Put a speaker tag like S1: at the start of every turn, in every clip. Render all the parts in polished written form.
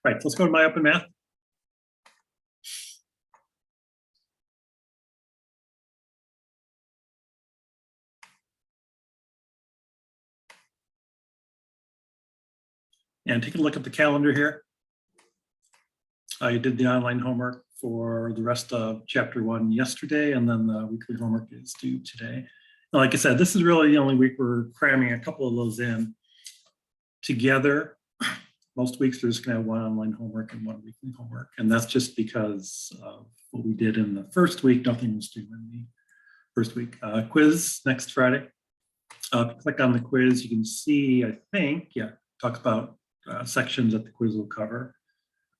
S1: Right, so let's go to my open math. And take a look at the calendar here. I did the online homework for the rest of chapter 1 yesterday, and then the weekly homework is due today. And like I said, this is really the only week we're cramming a couple of those in together. Most weeks we're just going to have one online homework and one weekly homework, and that's just because of what we did in the first week. Nothing was due in the first week. Quiz next Friday. If you click on the quiz, you can see, I think, talks about sections that the quiz will cover.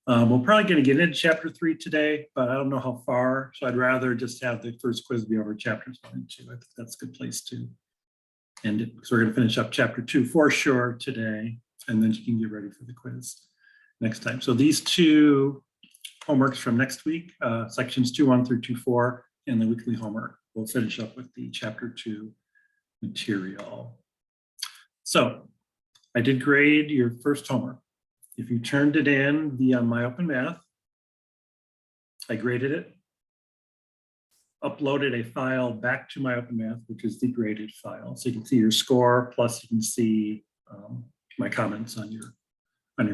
S1: We're probably going to get into chapter 3 today, but I don't know how far, so I'd rather just have the first quiz be over chapters 1 and 2. I think that's a good place to end it, because we're going to finish up chapter 2 for sure today, and then you can get ready for the quiz next time. So these two homeworks from next week, sections 2.1 through 2.4, and the weekly homework, we'll finish up with the chapter 2 material. So I did grade your first homework. If you turned it in via My Open Math, I graded it, uploaded a file back to My Open Math, which is the graded file. So you can see your score, plus you can see my comments on your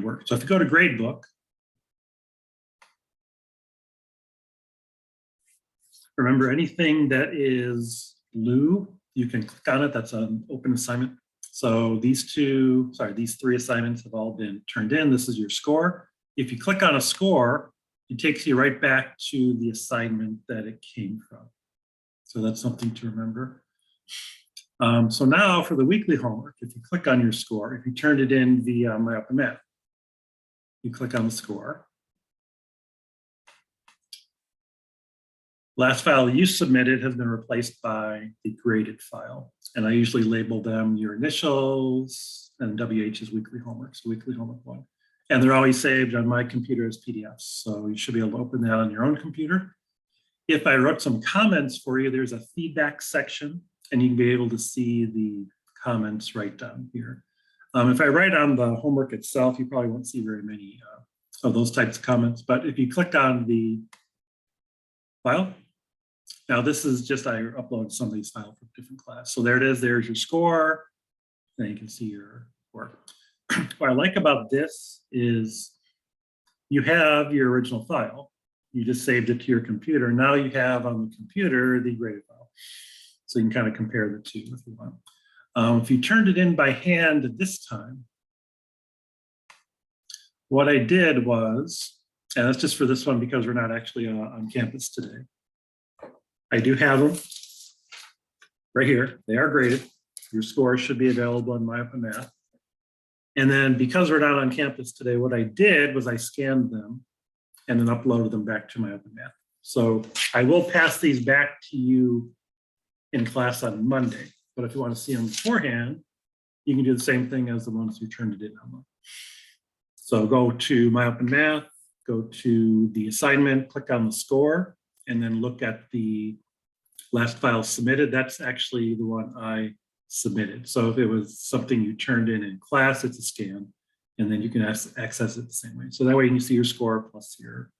S1: work. So if you go to Gradebook, remember anything that is blue, you can click on it. That's an open assignment. So these three assignments have all been turned in. This is your score. If you click on a score, it takes you right back to the assignment that it came from. So that's something to remember. So now for the weekly homework, if you click on your score, if you turned it in via My Open Math, you click on the score. Last file you submitted has been replaced by the graded file. And I usually label them your initials, and WH is weekly homework, so weekly homework 1. And they're always saved on my computer as PDFs. So you should be able to open that on your own computer. If I wrote some comments for you, there's a feedback section, and you can be able to see the comments right down here. If I write on the homework itself, you probably won't see very many of those types of comments. But if you click on the file, now this is just, I uploaded some of these files from different class. So there it is, there's your score. Then you can see your work. What I like about this is you have your original file. You just saved it to your computer. Now you have on the computer the graded file. So you can kind of compare the two if you want. If you turned it in by hand this time, what I did was, and that's just for this one because we're not actually on campus today. I do have them right here. They are graded. Your scores should be available in My Open Math. And then because we're not on campus today, what I did was I scanned them and then uploaded them back to My Open Math. So I will pass these back to you in class on Monday. But if you want to see them beforehand, you can do the same thing as the ones you turned it in on. So go to My Open Math, go to the assignment, click on the score, and then look at the last file submitted. That's actually the one I submitted. So if it was something you turned in class, it's a scan, and then you can access it the same way. So that way you can see your score plus your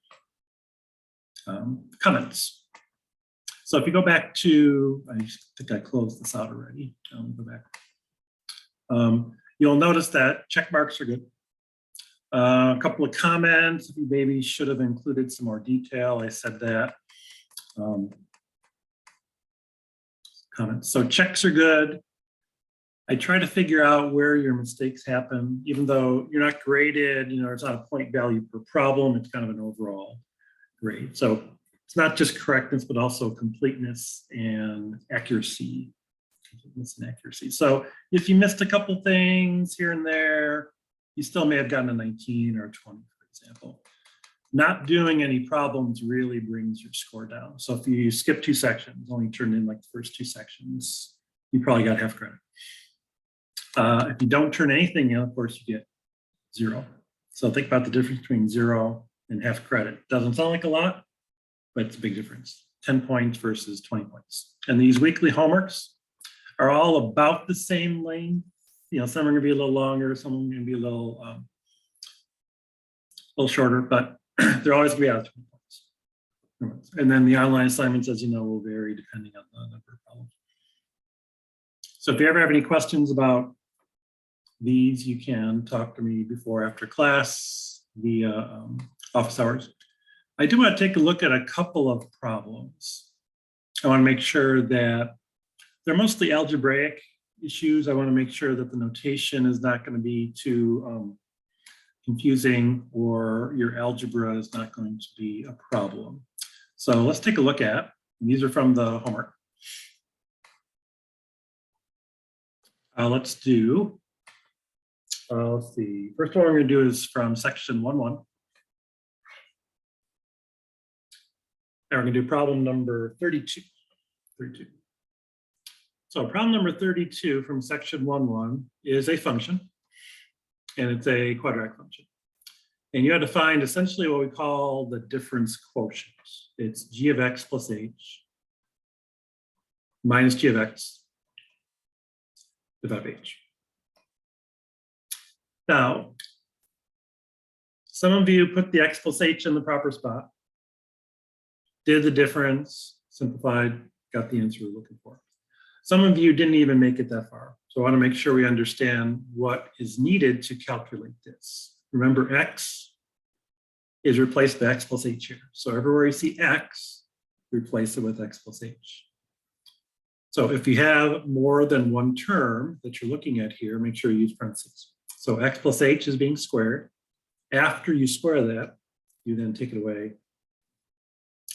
S1: comments. So if you go back to, I think I closed this out already. Go back. You'll notice that check marks are good. A couple of comments, you maybe should have included some more detail. I said that. Comments. So checks are good. I try to figure out where your mistakes happen, even though you're not graded, it's not a point value per problem, it's kind of an overall grade. So it's not just correctness, but also completeness and accuracy. So if you missed a couple things here and there, you still may have gotten a 19 or a 20, for example. Not doing any problems really brings your score down. So if you skip 2 sections, only turned in like the first 2 sections, you probably got half credit. If you don't turn anything in, of course, you get 0. So think about the difference between 0 and half credit. Doesn't sound like a lot, but it's a big difference. 10 points versus 20 points. And these weekly homeworks are all about the same length. Some are going to be a little longer, some are going to be a little little shorter, but they're always going to be out of 20 points. And then the online assignments, as you know, will vary depending on the number of problems. So if you ever have any questions about these, you can talk to me before or after class via office hours. I do want to take a look at a couple of problems. I want to make sure that they're mostly algebraic issues. I want to make sure that the notation is not going to be too confusing, or your algebra is not going to be a problem. So let's take a look at, these are from the homework. Let's do, let's see, first one we're going to do is from section 1.1. And we're going to do problem number 32. So problem number 32 from section 1.1 is a function, and it's a quadratic function. And you had to find essentially what we call the difference quotient. It's g of x plus h minus g of x divided by h. Now, some of you put the x plus h in the proper spot, did the difference, simplified, got the answer we're looking for. Some of you didn't even make it that far. So I want to make sure we understand what is needed to calculate this. Remember, x is replaced by x plus h here. So everywhere you see x, replace it with x plus h. So if you have more than one term that you're looking at here, make sure you use parentheses. So x plus h is being squared. After you square that, you then take it away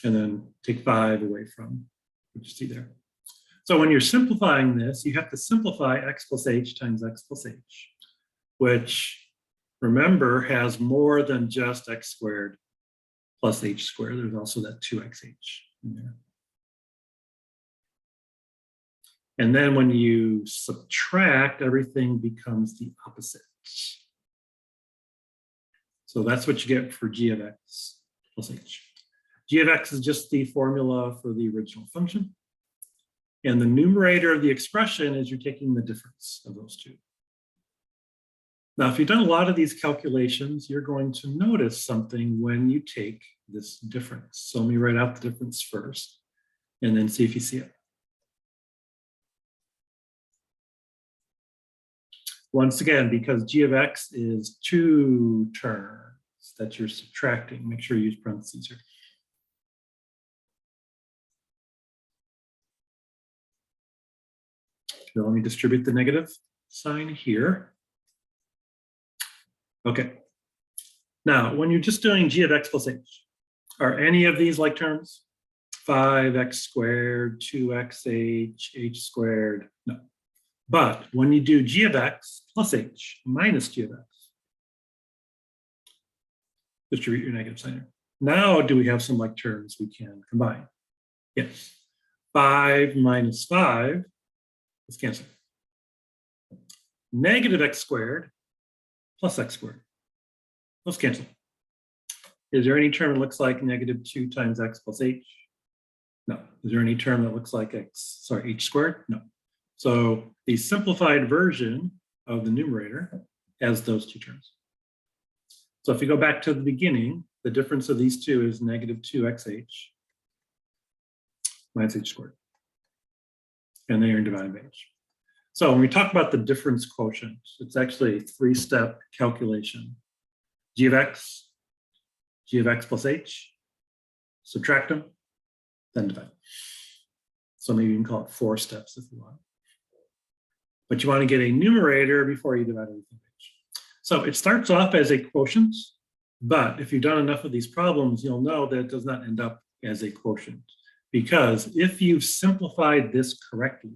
S1: and then take 5 away from what you see there. So when you're simplifying this, you have to simplify x plus h times x plus h, which, remember, has more than just x squared plus h squared. There's also that 2xh in there. And then when you subtract, everything becomes the opposite. So that's what you get for g of x plus h. G of x is just the formula for the original function. And the numerator of the expression is you're taking the difference of those two. Now, if you've done a lot of these calculations, you're going to notice something when you take this difference. So let me write out the difference first, and then see if you see it. Once again, because g of x is 2 terms that you're subtracting, make sure you use parentheses here. So let me distribute the negative sign here. Okay. Now, when you're just doing g of x plus h, are any of these like terms? 5x squared, 2xh, h squared? No. But when you do g of x plus h minus g of x, distribute your negative sign here. Now, do we have some like terms we can combine? Yes. 5 minus 5. Let's cancel. Negative x squared plus x squared. Let's cancel. Is there any term that looks like negative 2 times x plus h? No. Is there any term that looks like h squared? No. So the simplified version of the numerator has those two terms. So if you go back to the beginning, the difference of these two is negative 2xh minus h squared. And then you're dividing by h. So when we talk about the difference quotient, it's actually a 3-step calculation. G of x plus h, subtract them, then divide. So maybe you can call it 4 steps if you want. But you want to get a numerator before you divide everything by h. So it starts off as a quotient, but if you've done enough of these problems, you'll know that it does not end up as a quotient. Because if you've simplified this correctly,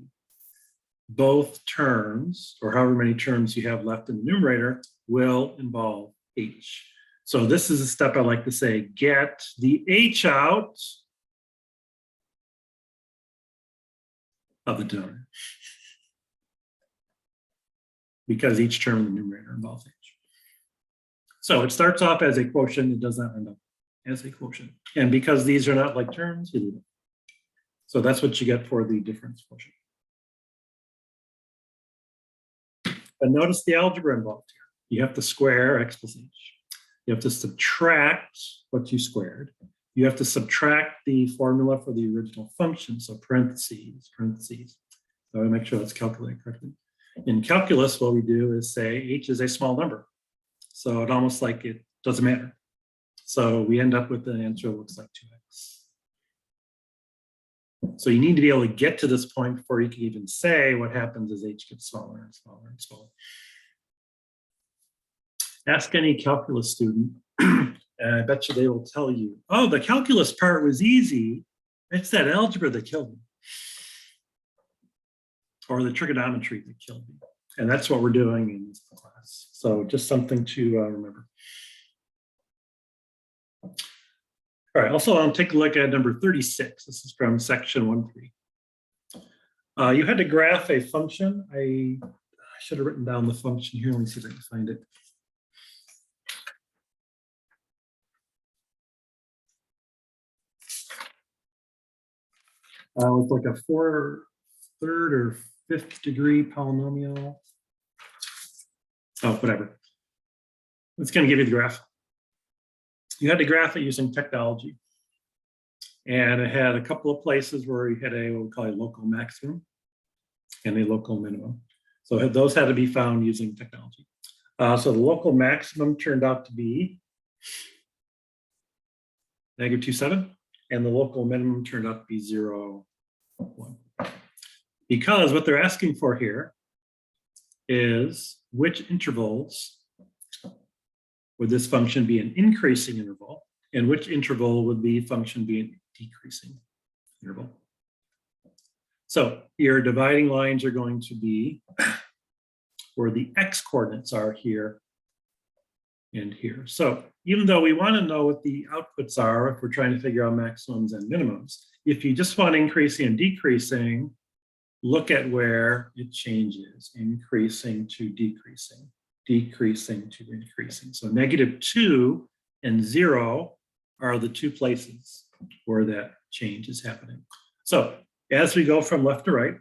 S1: both terms, or however many terms you have left in the numerator, will involve h. So this is a step I like to say, get the h out of the denominator. Because each term in the numerator involves h. So it starts off as a quotient, it does not end up as a quotient. And because these are not like terms, you leave it. So that's what you get for the difference quotient. But notice the algebra involved here. You have to square x plus h. You have to subtract what you squared. You have to subtract the formula for the original function, so parentheses. So I make sure that's calculated correctly. In calculus, what we do is say h is a small number. So it almost like it doesn't matter. So we end up with an answer that looks like 2x. So you need to be able to get to this point before you can even say what happens as h gets smaller and smaller and smaller. Ask any calculus student, and I bet you they will tell you, oh, the calculus part was easy. It's that algebra that killed me. Or the trigonometry that killed me. And that's what we're doing in this class. So just something to remember. All right, also I'll take a look at number 36. This is from section 1.3. You had to graph a function. I should have written down the function here. Let me see if I can find it. With like a third or fifth degree polynomial. Oh, whatever. It's going to give you the graph. You had to graph it using technology. And it had a couple of places where you had what we call a local maximum and a local minimum. So those had to be found using technology. So the local maximum turned out to be -2.7, and the local minimum turned out to be 0.1. Because what they're asking for here is which intervals would this function be an increasing interval, and which interval would the function be a decreasing interval. So your dividing lines are going to be where the x coordinates are here and here. So even though we want to know what the outputs are if we're trying to figure out maximums and minimums, if you just want increasing and decreasing, look at where it changes, increasing to decreasing, decreasing to increasing. So -2 and 0 are the two places where that change is happening. So as we go from left to right,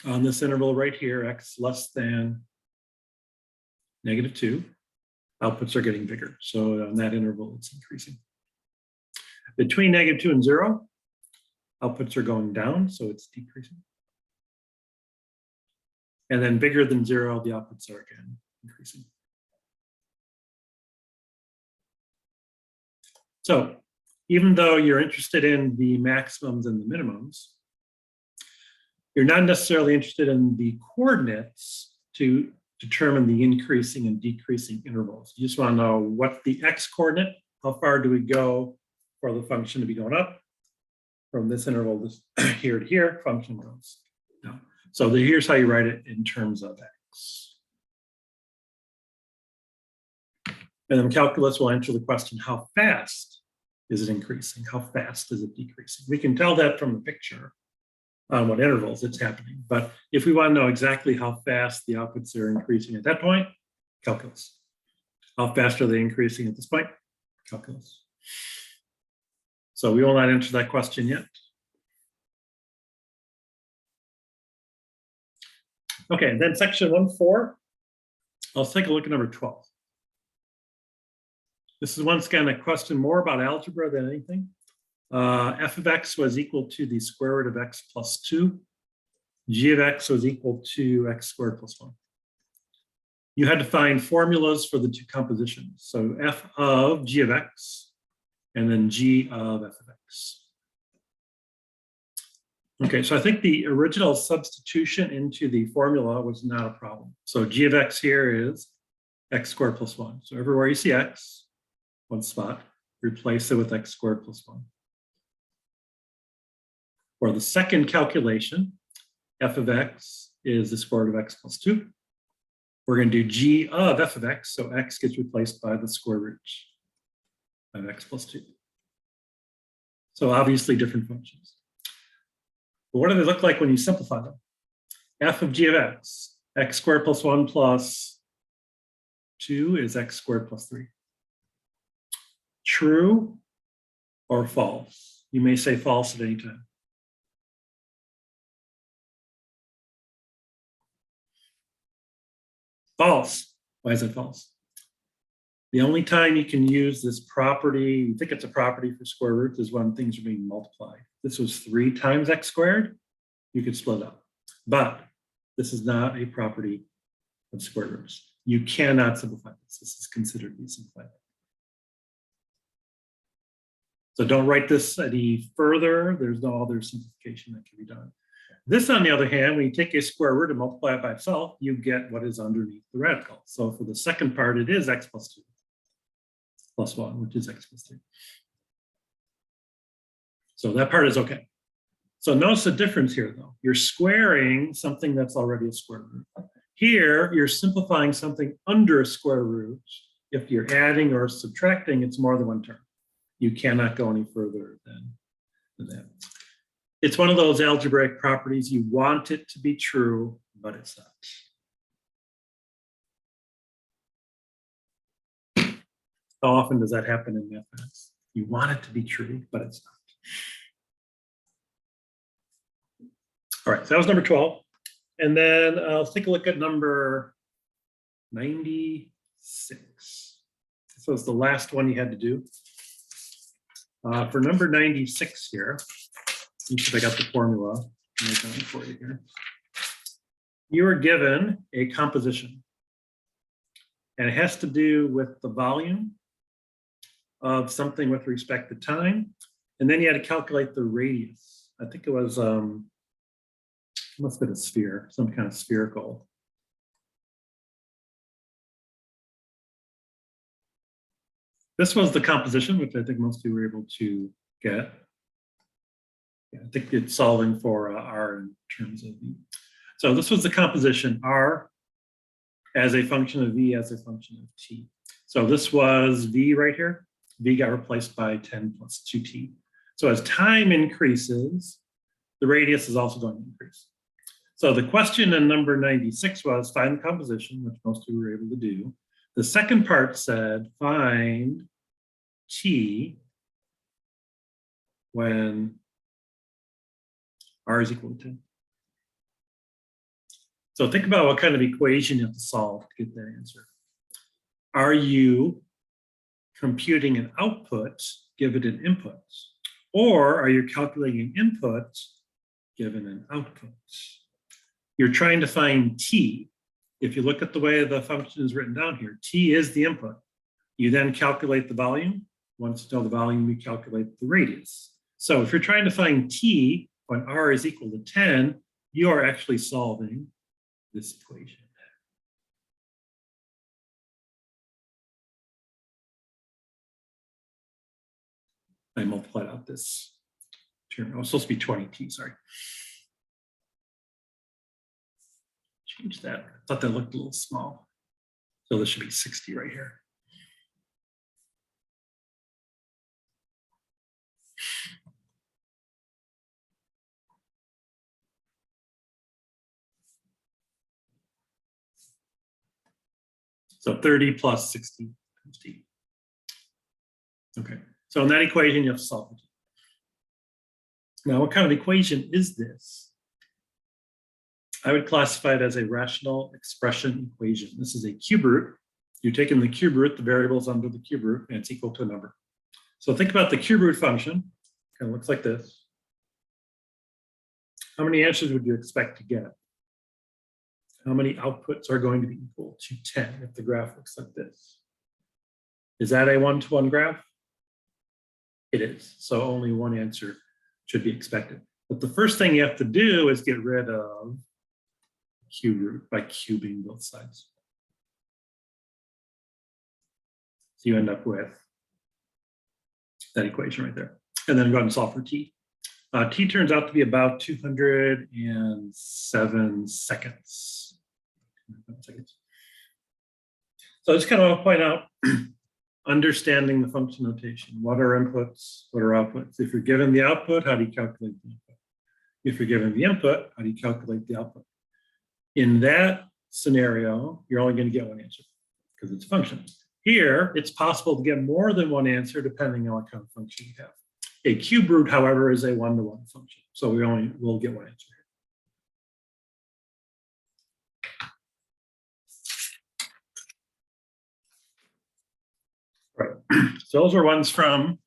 S1: on this interval right here, x less than -2, outputs are getting bigger. So on that interval, it's increasing. Between -2 and 0, outputs are going down, so it's decreasing. And then bigger than 0, the outputs are again increasing. So even though you're interested in the maximums and the minimums, you're not necessarily interested in the coordinates to determine the increasing and decreasing intervals. You just want to know what's the x coordinate, how far do we go for the function to be going up. From this interval, this here to here, function goes down. So here's how you write it in terms of x. And then calculus will answer the question, how fast is it increasing? How fast is it decreasing? We can tell that from the picture on what intervals it's happening. But if we want to know exactly how fast the outputs are increasing at that point, calculus. How fast are they increasing at this point? Calculus. So we will not answer that question yet. Okay, then section 1.4, let's take a look at number 12. This is once again a question more about algebra than anything. F of x was equal to the square root of x plus 2. G of x was equal to x squared plus 1. You had to find formulas for the two compositions. So f of g of x and then g of f of x. Okay, so I think the original substitution into the formula was not a problem. So g of x here is x squared plus 1. So everywhere you see x, one spot, replace it with x squared plus 1. For the second calculation, f of x is the square root of x plus 2. We're going to do g of f of x, so x gets replaced by the square root of x plus 2. So obviously different functions. But what do they look like when you simplify them? F of g of x squared plus 1 plus 2 is x squared plus 3. True or false? You may say false at any time. False. Why is it false? The only time you can use this property, you think it's a property for square roots, is when things are being multiplied. This was 3 times x squared, you could split up. But this is not a property of square roots. You cannot simplify this. This is considered to be simplified. So don't write this any further. There's no other simplification that can be done. This, on the other hand, when you take a square root and multiply it by itself, you get what is underneath the radical. So for the second part, it is x plus 2 plus 1, which is x plus 3. So that part is okay. So notice the difference here, though. You're squaring something that's already a square root. Here, you're simplifying something under a square root. If you're adding or subtracting, it's more than one term. You cannot go any further than that. It's one of those algebraic properties. You want it to be true, but it's not. How often does that happen in mathematics? You want it to be true, but it's not. All right, so that was number 12. And then let's take a look at number 96. So it's the last one you had to do. For number 96 here, let me see if I got the formula for you here. You are given a composition, and it has to do with the volume of something with respect to time, and then you had to calculate the radius. I think it was must have been a sphere, some kind of spherical. This was the composition, which I think most of you were able to get. Yeah, I think it's solving for R in terms of V. So this was the composition, R as a function of V as a function of T. So this was V right here. V got replaced by 10 plus 2T. So as time increases, the radius is also going to increase. So the question in number 96 was find the composition, which most of you were able to do. The second part said find T when R is equal to 10. So think about what kind of equation you have to solve to get that answer. Are you computing an output given an input? Or are you calculating an input given an output? You're trying to find T. If you look at the way the function is written down here, T is the input. You then calculate the volume. Once you know the volume, you calculate the radius. So if you're trying to find T when R is equal to 10, you are actually solving this equation. I multiplied out this term. Oh, it's supposed to be 20T, sorry. Change that. I thought that looked a little small. So this should be 60 right here. So 30 plus 60 times T. Okay, so in that equation, you have to solve it. Now, what kind of equation is this? I would classify it as a rational expression equation. This is a cube root. You're taking the cube root, the variables under the cube root, and it's equal to a number. So think about the cube root function. Kind of looks like this. How many answers would you expect to get? How many outputs are going to be equal to 10 if the graph looks like this? Is that a one-to-one graph? It is. So only one answer should be expected. But the first thing you have to do is get rid of cube root by cubing both sides. So you end up with that equation right there. And then go ahead and solve for T. T turns out to be about 207 seconds. So I just kind of want to point out understanding the function notation. What are inputs? What are outputs? If you're given the output, how do you calculate the input? If you're given the input, how do you calculate the output? In that scenario, you're only going to get one answer because it's a function. Here, it's possible to get more than one answer depending on what kind of function you have. A cube root, however, is a one-to-one function. So we'll get one answer. So those are ones from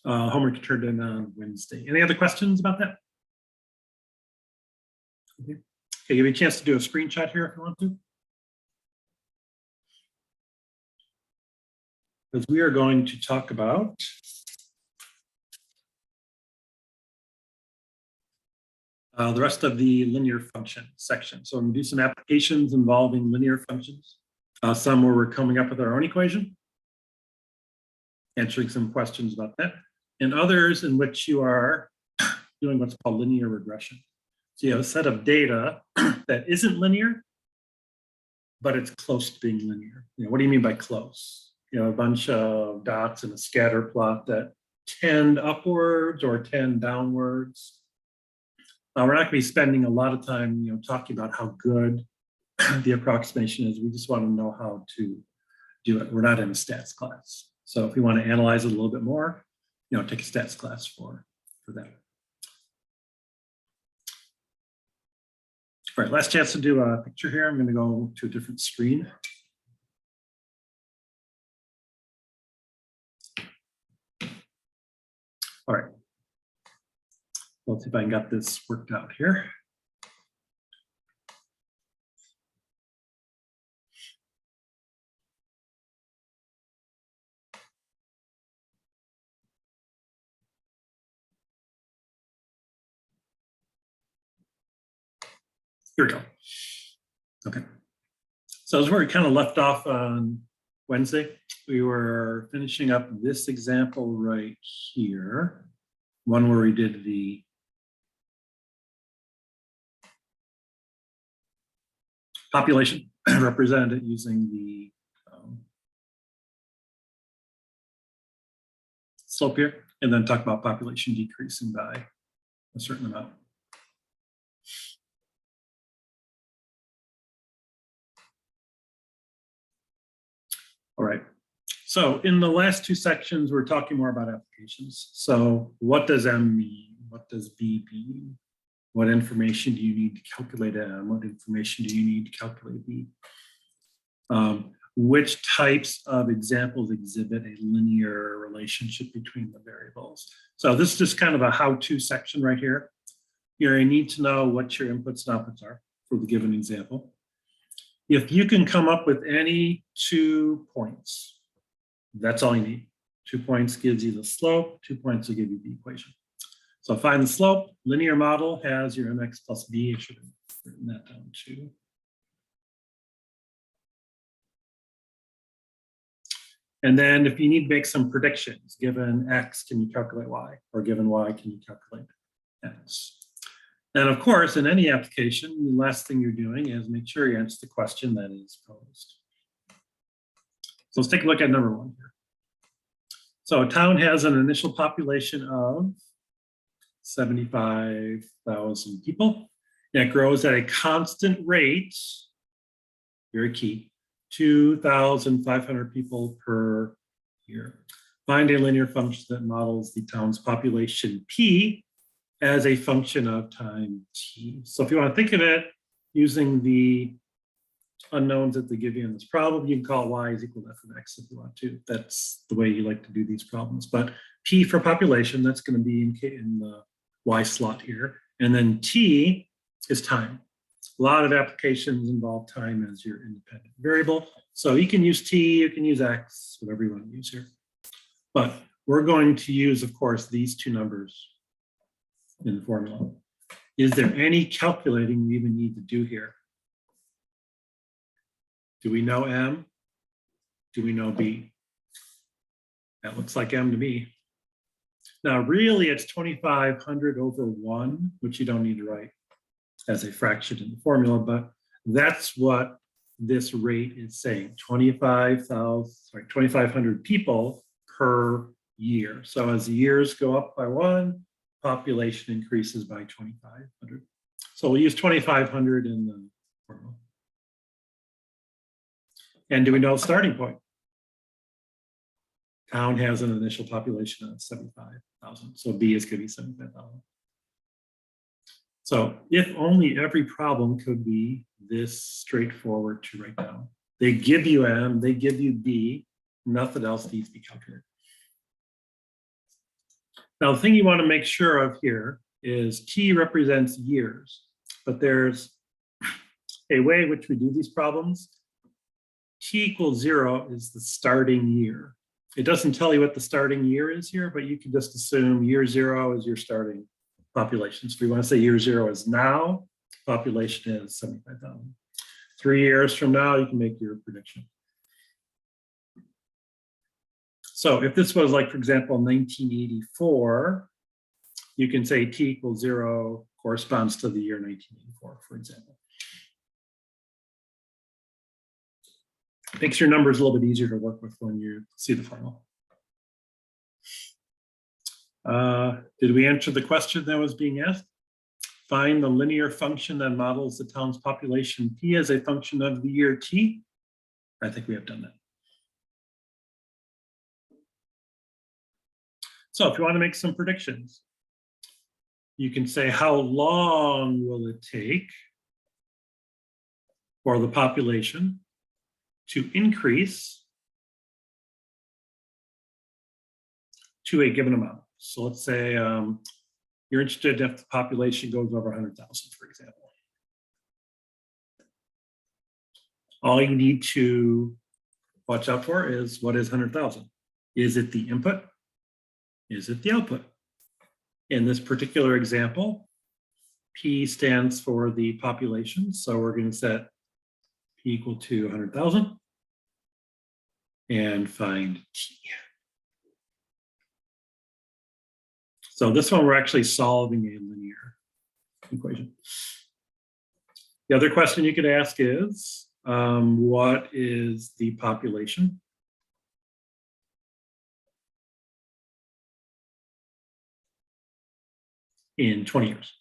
S1: homework turned in on Wednesday. Any other questions about that? Okay, give you a chance to do a screenshot here if you want to. Because we are going to talk about the rest of the linear function section. So I'm going to do some applications involving linear functions. Some where we're coming up with our own equation, answering some questions about that, and others in which you are doing what's called linear regression. So you have a set of data that isn't linear, but it's close to being linear. What do you mean by close? A bunch of dots in a scatter plot that tend upwards or tend downwards. We're not going to be spending a lot of time, talking about how good the approximation is. We just want to know how to do it. We're not in a stats class. So if you want to analyze it a little bit more, take a stats class for that. All right, last chance to do a picture here. I'm going to go to a different screen. All right. Let's see if I can get this worked out here. Here we go. Okay. So as we kind of left off on Wednesday, we were finishing up this example right here, one where we did the population represented using the slope here, and then talk about population decreasing by a certain amount. All right. So in the last two sections, we're talking more about applications. So what does M mean? What does V mean? What information do you need to calculate M? What information do you need to calculate V? Which types of examples exhibit a linear relationship between the variables? So this is just kind of a how-to section right here. You need to know what your inputs and outputs are for the given example. If you can come up with any 2 points, that's all you need. 2 points gives you the slope, 2 points will give you the equation. So find the slope. Linear model has your mx plus b. I should have written that down too. And then if you need to make some predictions, given x, can you calculate y? Or given y, can you calculate x? And of course, in any application, the last thing you're doing is make sure you answer the question that is posed. So let's take a look at number 1 here. So a town has an initial population of 75,000 people. And it grows at a constant rate, very key, 2,500 people per year. Find a linear function that models the town's population P as a function of time t. So if you want to think of it using the unknowns that they give you in this problem, you can call y is equal to f of x if you want to. That's the way you like to do these problems. But P for population, that's going to be in the y slot here. And then t is time. A lot of applications involve time as your independent variable. So you can use t, you can use x, whatever you want to use here. But we're going to use, of course, these 2 numbers in the formula. Is there any calculating we even need to do here? Do we know M? Do we know B? That looks like M to me. Now, really, it's 2,500 over 1, which you don't need to write as a fraction in the formula, but that's what this rate is saying, 2,500 people per year. So as the years go up by 1, population increases by 2,500. So we'll use 2,500 in the formula. And do we know the starting point? Town has an initial population of 75,000. So B is going to be 75,000. So if only every problem could be this straightforward to write down, They give you M, they give you B, nothing else needs to be calculated. Now, the thing you want to make sure of here is T represents years, but there's a way in which we do these problems. T equals 0 is the starting year. It doesn't tell you what the starting year is here, but you can just assume year 0 is your starting population. So if you want to say year 0 is now, population is 75,000. 3 years from now, you can make your prediction. So if this was like, for example, 1984, you can say T equals 0 corresponds to the year 1984, for example. Makes your numbers a little bit easier to work with when you see the formula. Did we answer the question that was being asked? Find the linear function that models the town's population P as a function of the year T. I think we have done that. So if you want to make some predictions, you can say, how long will it take for the population to increase to a given amount? So let's say you're interested if the population goes over 100,000, for example. All you need to watch out for is, what is 100,000? Is it the input? Is it the output? In this particular example, P stands for the population. So we're going to set P equal to 100,000 and find T. So this one, we're actually solving a linear equation. The other question you could ask is, what is the population? In 20 years,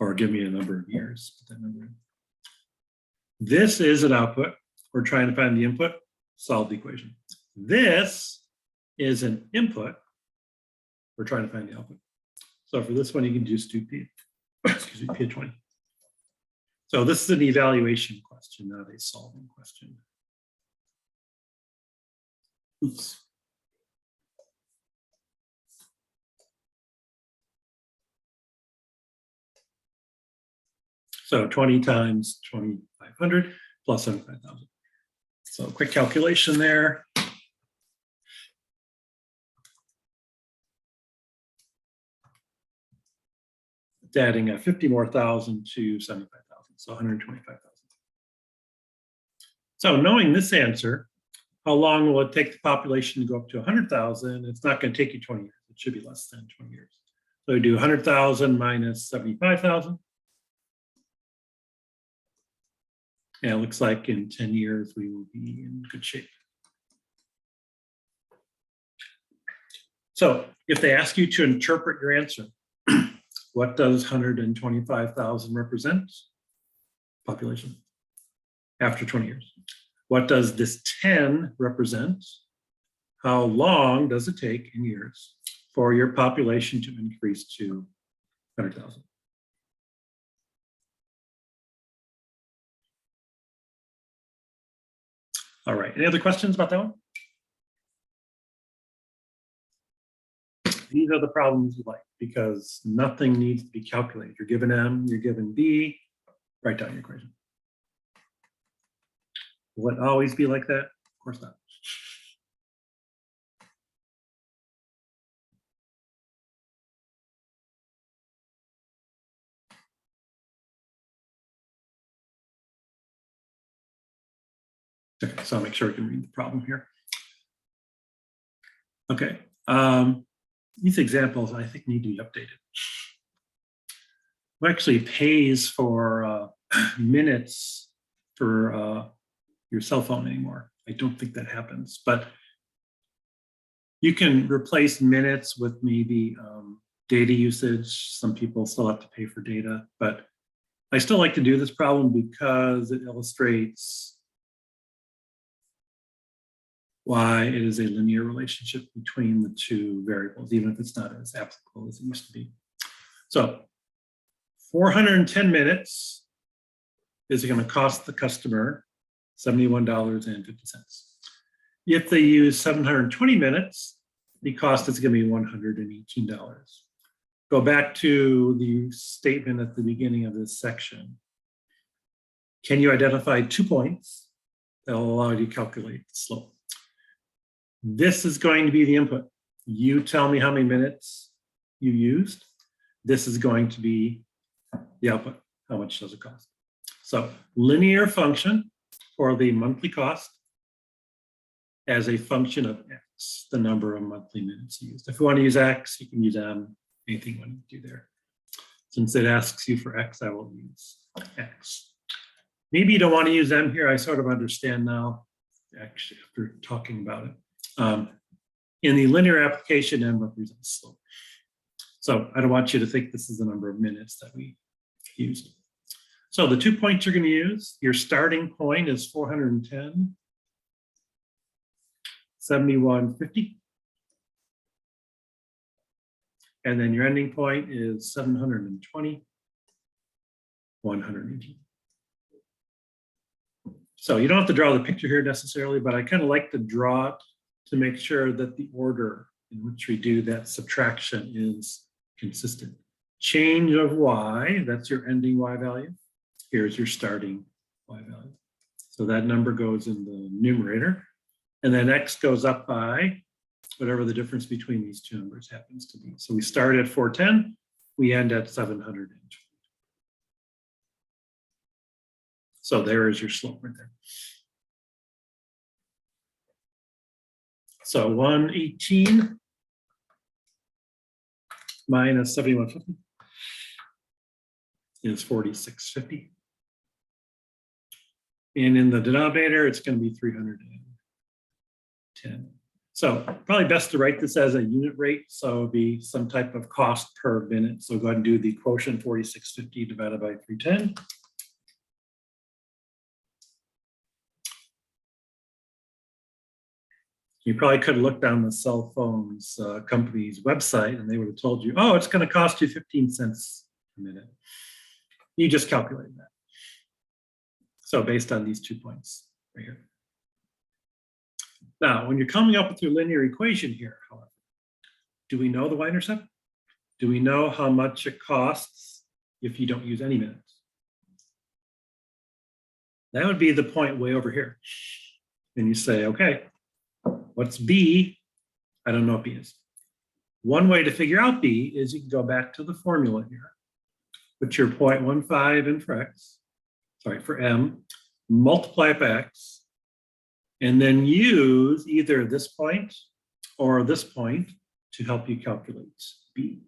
S1: or give me a number of years. Put that number in. This is an output. We're trying to find the input, solve the equation. This is an input. We're trying to find the output. So for this one, you can just do P, excuse me, P of 20. So this is an evaluation question, not a solving question. Oops. So 20 times 2,500 plus 75,000. So quick calculation there. It's adding 50 more thousand to 75,000, so 125,000. So knowing this answer, how long will it take the population to go up to 100,000? It's not going to take you 20 years. It should be less than 20 years. So we do 100,000 minus 75,000. And it looks like in 10 years, we will be in good shape. So if they ask you to interpret your answer, what does 125,000 represent? Population after 20 years. What does this 10 represent? How long does it take in years for your population to increase to 100,000? All right, any other questions about that one? These are the problems you like because nothing needs to be calculated. You're given M, you're given B, write down your equation. Will it always be like that? Of course not. Okay, so I'll make sure we can read the problem here. Okay, these examples I think need to be updated. Who actually pays for minutes for your cell phone anymore? I don't think that happens, but you can replace minutes with maybe data usage. Some people still have to pay for data, but I still like to do this problem because it illustrates why it is a linear relationship between the two variables, even if it's not as applicable as it used to be. So 410 minutes is going to cost the customer $71.50. If they use 720 minutes, the cost is going to be $118. Go back to the statement at the beginning of this section. Can you identify 2 points that will allow you to calculate the slope? This is going to be the input. You tell me how many minutes you used. This is going to be the output. How much does it cost? So linear function for the monthly cost as a function of X, the number of monthly minutes used. If you want to use X, you can use M, anything you want to do there. Since it asks you for X, I will use X. Maybe you don't want to use M here. I sort of understand now, actually, after talking about it. In the linear application, M represents slope. So I don't want you to think this is the number of minutes that we used. So the 2 points you're going to use, your starting point is 410, 71.50. And then your ending point is 720, 118. So you don't have to draw the picture here necessarily, but I kind of like to draw it to make sure that the order in which we do that subtraction is consistent. Change of Y, that's your ending Y value. Here's your starting Y value. So that number goes in the numerator. And then X goes up by whatever the difference between these two numbers happens to be. So we start at 410, we end at 720. So there is your slope right there. So 118 minus 7150 is 4650. And in the denominator, it's going to be 310. So probably best to write this as a unit rate. So it'll be some type of cost per minute. So go ahead and do the quotient 4650 divided by 310. You probably could have looked down the cell phones company's website and they would have told you, oh, it's going to cost you 15 cents a minute. You just calculated that. So based on these 2 points right here. Now, when you're coming up with your linear equation here, however, do we know the y-intercept? Do we know how much it costs if you don't use any minutes? That would be the point way over here. And you say, okay, what's B? I don't know what B is. One way to figure out B is you can go back to the formula here. Put your 0.15 in for X, sorry, for M, multiply it by X, and then use either this point or this point to help you calculate B.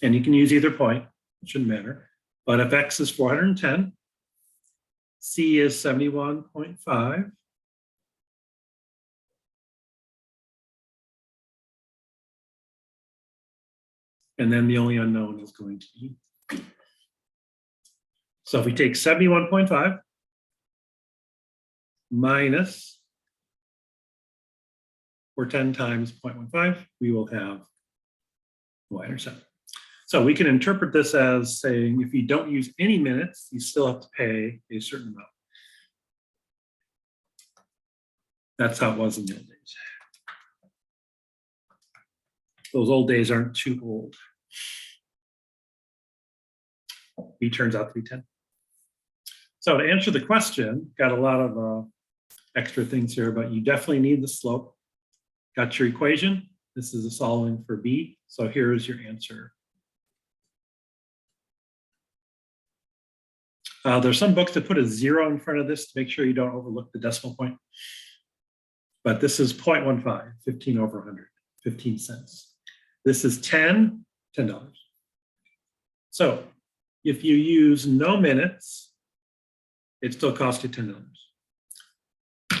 S1: And you can use either point, it shouldn't matter. But if X is 410, C is 71.5, and then the only unknown is going to be B. So if we take 71.5 minus 410 times 0.15, we will have y-intercept. So we can interpret this as saying if you don't use any minutes, you still have to pay a certain amount. That's how it was in the old days. Those old days aren't too old. B turns out to be 10. So to answer the question, got a lot of extra things here, but you definitely need the slope. Got your equation. This is a solving for B. So here is your answer. There's some books that put a 0 in front of this to make sure you don't overlook the decimal point. But this is 0.15, 15 over 100, 15 cents. This is 10, $10. So if you use no minutes, it still costs you $10.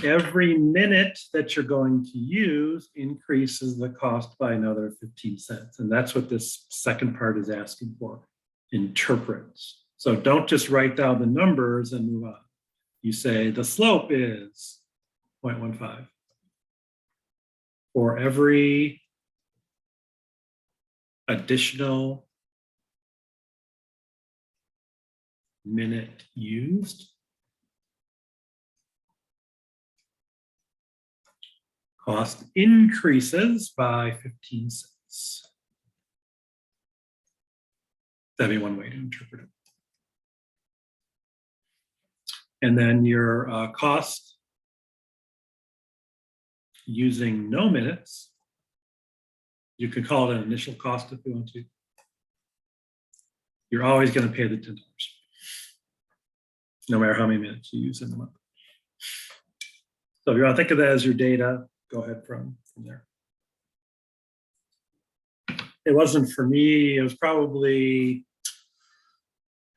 S1: Every minute that you're going to use increases the cost by another 15 cents. And that's what this second part is asking for, interprets. So don't just write down the numbers and move on. You say the slope is 0.15. For every additional minute used, Cost increases by 15 cents. That'd be one way to interpret it. And then your cost using no minutes, you could call it an initial cost if you want to. You're always going to pay the $10, no matter how many minutes you use in the month. So if you want to think of that as your data, go ahead from there. It wasn't for me. It was probably,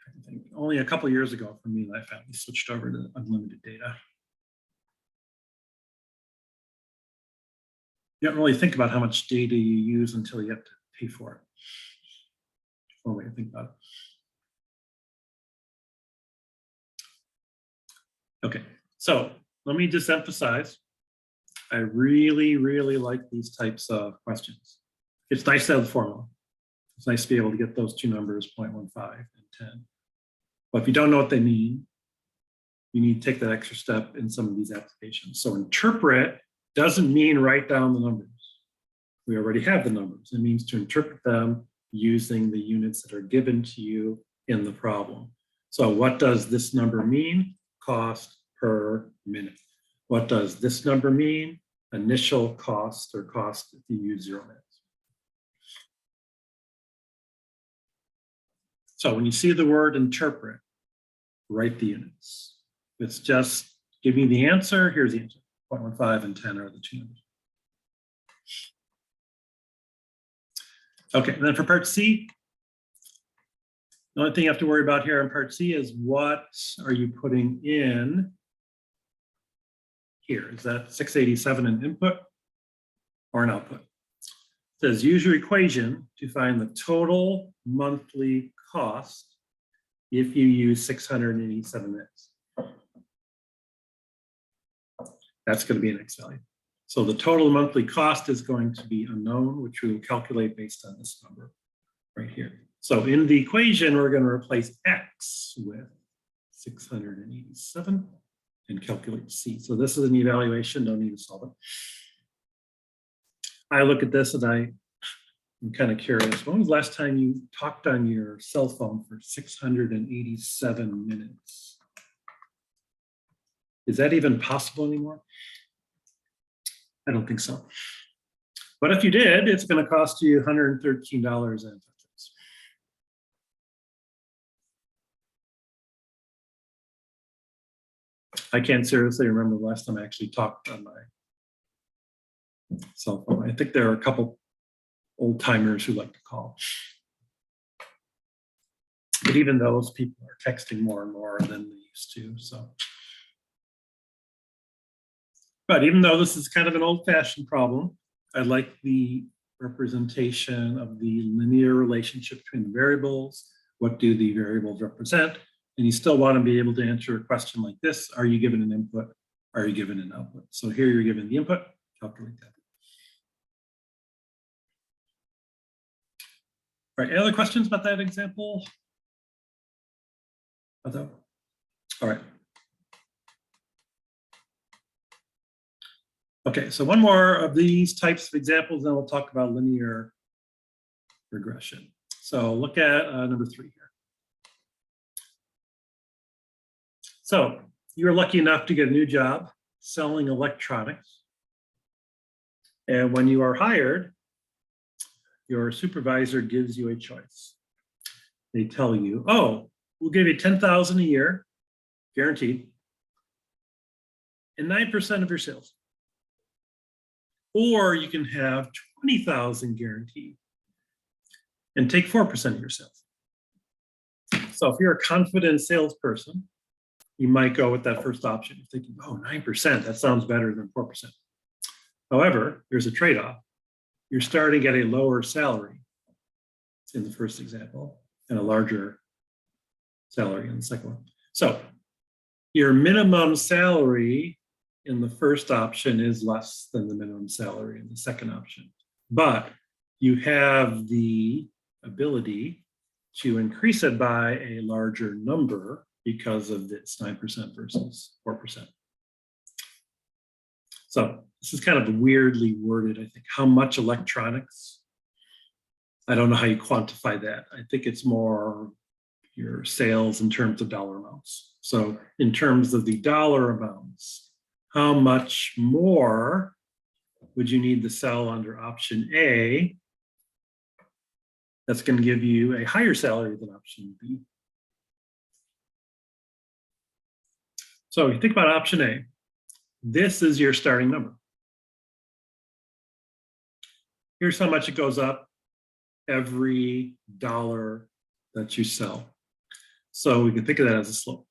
S1: I think, only a couple of years ago for me that I finally switched over to unlimited data. You don't really think about how much data you use until you have to pay for it. One way to think about it. Okay, so let me just emphasize, I really, really like these types of questions. It's nice to have the formula. It's nice to be able to get those two numbers, 0.15 and 10. But if you don't know what they mean, you need to take that extra step in some of these applications. So interpret doesn't mean write down the numbers. We already have the numbers. It means to interpret them using the units that are given to you in the problem. So what does this number mean? Cost per minute. What does this number mean? Initial cost, or cost if you use 0 minutes. So when you see the word interpret, write the units. It's just give me the answer. Here's the answer. 0.15 and 10 are the two numbers. Okay, and then for part C, the only thing you have to worry about here in part C is what are you putting in here? Is that 687 an input or an output? It says use your equation to find the total monthly cost if you use 687 minutes. That's going to be an X value. So the total monthly cost is going to be unknown, which we will calculate based on this number right here. So in the equation, we're going to replace X with 687 and calculate C. So this is an evaluation, don't need to solve it. I look at this and I'm kind of curious. When was the last time you talked on your cell phone for 687 minutes? Is that even possible anymore? I don't think so. But if you did, it's going to cost you $113.50. I can't seriously remember the last time I actually talked on my cell phone. I think there are a couple old timers who like to call. But even those people are texting more and more than they used to. So. But even though this is kind of an old-fashioned problem, I like the representation of the linear relationship between the variables. What do the variables represent? And you still want to be able to answer a question like this. Are you given an input? Are you given an output? So here you're given the input, calculate that. All right, any other questions about that example? All right. Okay, so one more of these types of examples, then we'll talk about linear regression. So look at number 3 here. So you were lucky enough to get a new job selling electronics. And when you are hired, your supervisor gives you a choice. They tell you, oh, we'll give you $10,000 a year, guaranteed, and 9% of your sales. Or you can have 20,000 guaranteed and take 4% of your sales. So if you're a confident salesperson, you might go with that first option. You're thinking, oh, 9%, that sounds better than 4%. However, there's a trade-off. You're starting at a lower salary in the first example and a larger salary in the second one. So your minimum salary in the first option is less than the minimum salary in the second option. But you have the ability to increase it by a larger number because of this 9% versus 4%. So This is kind of weirdly worded, I think. How much electronics? I don't know how you quantify that. I think it's more your sales in terms of dollar amounts. So in terms of the dollar amounts, how much more would you need to sell under option A? That's going to give you a higher salary than option B. So if you think about option A, this is your starting number. Here's how much it goes up every dollar that you sell. So we can think of that as a slope.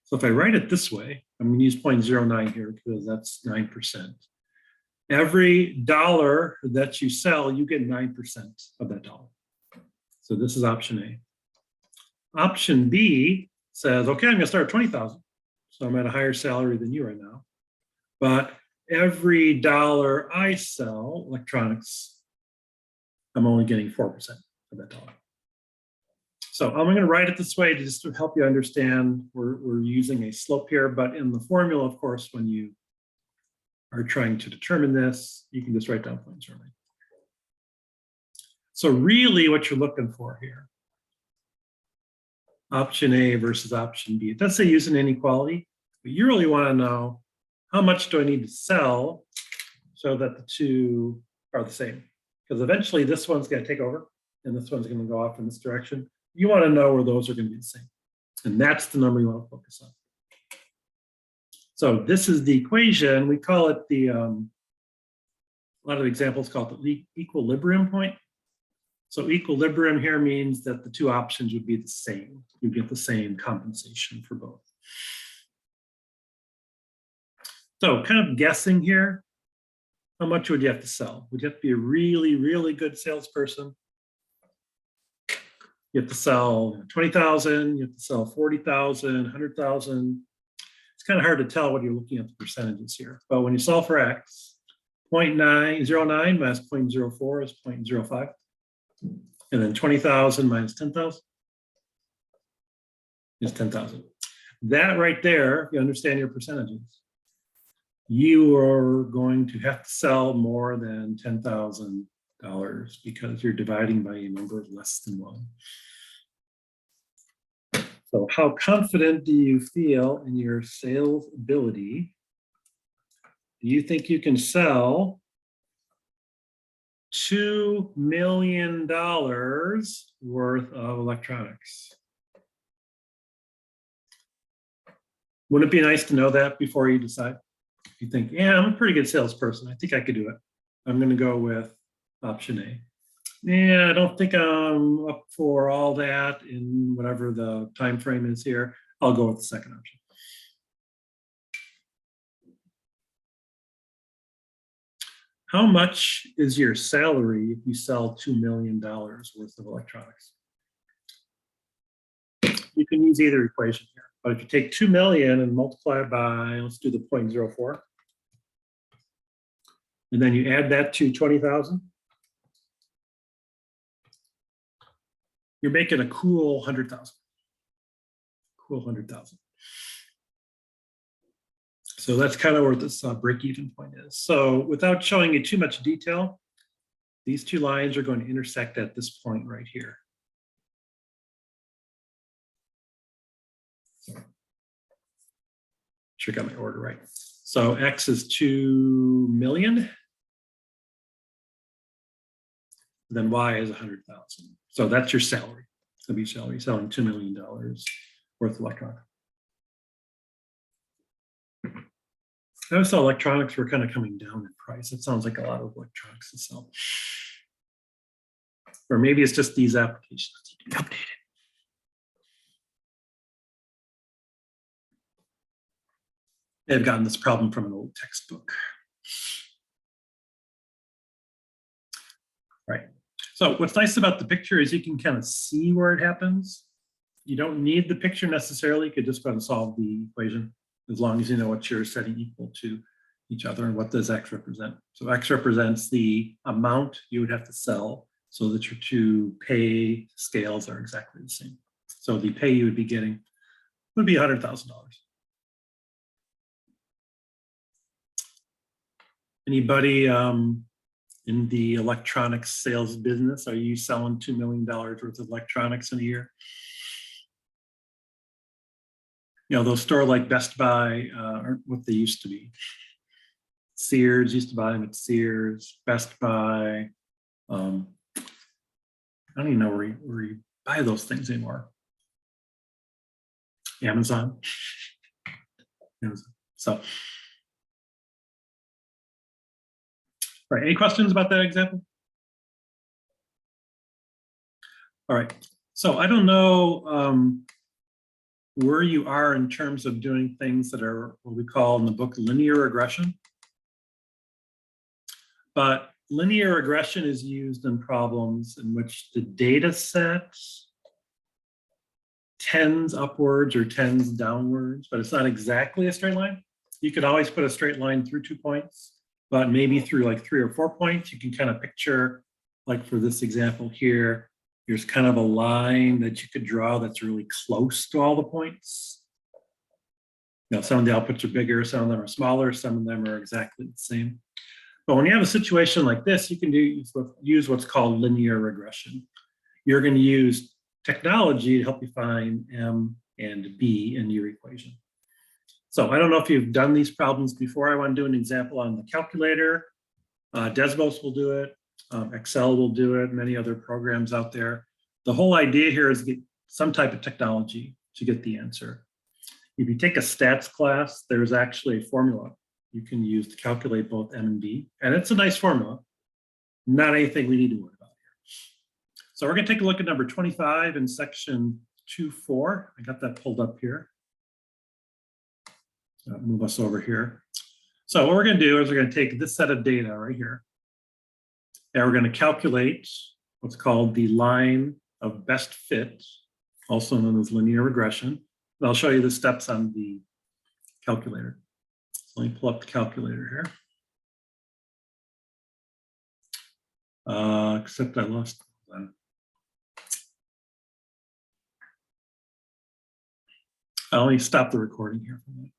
S1: So if I write it this way, I'm going to use 0.09 here because that's 9%. Every dollar that you sell, you get 9% of that dollar. So this is option A. Option B says, okay, I'm going to start at 20,000. So I'm at a higher salary than you right now. But every dollar I sell electronics, I'm only getting 4% of that dollar. So I'm going to write it this way just to help you understand we're using a slope here, but in the formula, of course, when you are trying to determine this, you can just write down 0.09. So really what you're looking for here, option A versus option B. It does say use an inequality, but you really want to know how much do I need to sell so that the two are the same? Because eventually this one's going to take over and this one's going to go off in this direction. You want to know where those are going to be the same. And that's the number you want to focus on. So this is the equation. We call it the, a lot of examples call it the equilibrium point. So equilibrium here means that the two options would be the same. You get the same compensation for both. So kind of guessing here, how much would you have to sell? Would you have to be a really, really good salesperson? You have to sell 20,000, you have to sell 40,000, 100,000. It's kind of hard to tell when you're looking at the percentages here. But when you solve for x, 0.909 minus 0.04 is 0.05. And then 20,000 minus 10,000 is 10,000. That right there, if you understand your percentages, you are going to have to sell more than $10,000 because you're dividing by a number less than 1. So how confident do you feel in your sales ability? Do you think you can sell $2 million worth of electronics? Wouldn't it be nice to know that before you decide? If you think, yeah, I'm a pretty good salesperson, I think I could do it, I'm going to go with option A. Yeah, I don't think I'm up for all that in whatever the time frame is here. I'll go with the second option. How much is your salary if you sell $2 million worth of electronics? You can use either equation here, but if you take 2 million and multiply it by, let's do the 0.04, and then you add that to 20,000, you're making a cool 100,000. Cool 100,000. So that's kind of where this break-even point is. So without showing you too much detail, these two lines are going to intersect at this point right here. So, sure got my order right. So X is 2 million. Then Y is 100,000. So that's your salary. That'll be salary, selling $2 million worth of electronics. I always thought electronics were kind of coming down in price. It sounds like a lot of electronics to sell. Or maybe it's just these applications need to be updated. They've gotten this problem from an old textbook. Right. So what's nice about the picture is you can kind of see where it happens. You don't need the picture necessarily. You could just go and solve the equation as long as you know what you're setting equal to each other and what does X represent. So X represents the amount you would have to sell so that your two pay scales are exactly the same. So the pay you would be getting would be $100,000. Anybody in the electronics sales business? Are you selling $2 million worth of electronics in a year? You know, those stores like Best Buy aren't what they used to be. Sears used to buy them at Sears, Best Buy. I don't even know where you buy those things anymore. Amazon. So, all right, any questions about that example? All right, so I don't know where you are in terms of doing things that are what we call in the book linear regression. But linear regression is used in problems in which the data set tends upwards or tends downwards, but it's not exactly a straight line. You could always put a straight line through 2 points, but maybe through like 3 or 4 points, you can kind of picture, like for this example here, there's kind of a line that you could draw that's really close to all the points. You know, some of the outputs are bigger, some of them are smaller, some of them are exactly the same. But when you have a situation like this, you can use what's called linear regression. You're going to use technology to help you find M and B in your equation. So I don't know if you've done these problems before. I want to do an example on the calculator. Desmos will do it. Excel will do it. Many other programs out there. The whole idea here is to get some type of technology to get the answer. If you take a stats class, there's actually a formula you can use to calculate both M and B. And it's a nice formula. Not anything we need to worry about here. So we're going to take a look at number 25 in section 2.4. I got that pulled up here. Move us over here. So what we're going to do is we're going to take this set of data right here. And we're going to calculate what's called the line of best fit, also known as linear regression. And I'll show you the steps on the calculator. So let me pull up the calculator here. Except I lost them. I'll only stop the recording here for a minute.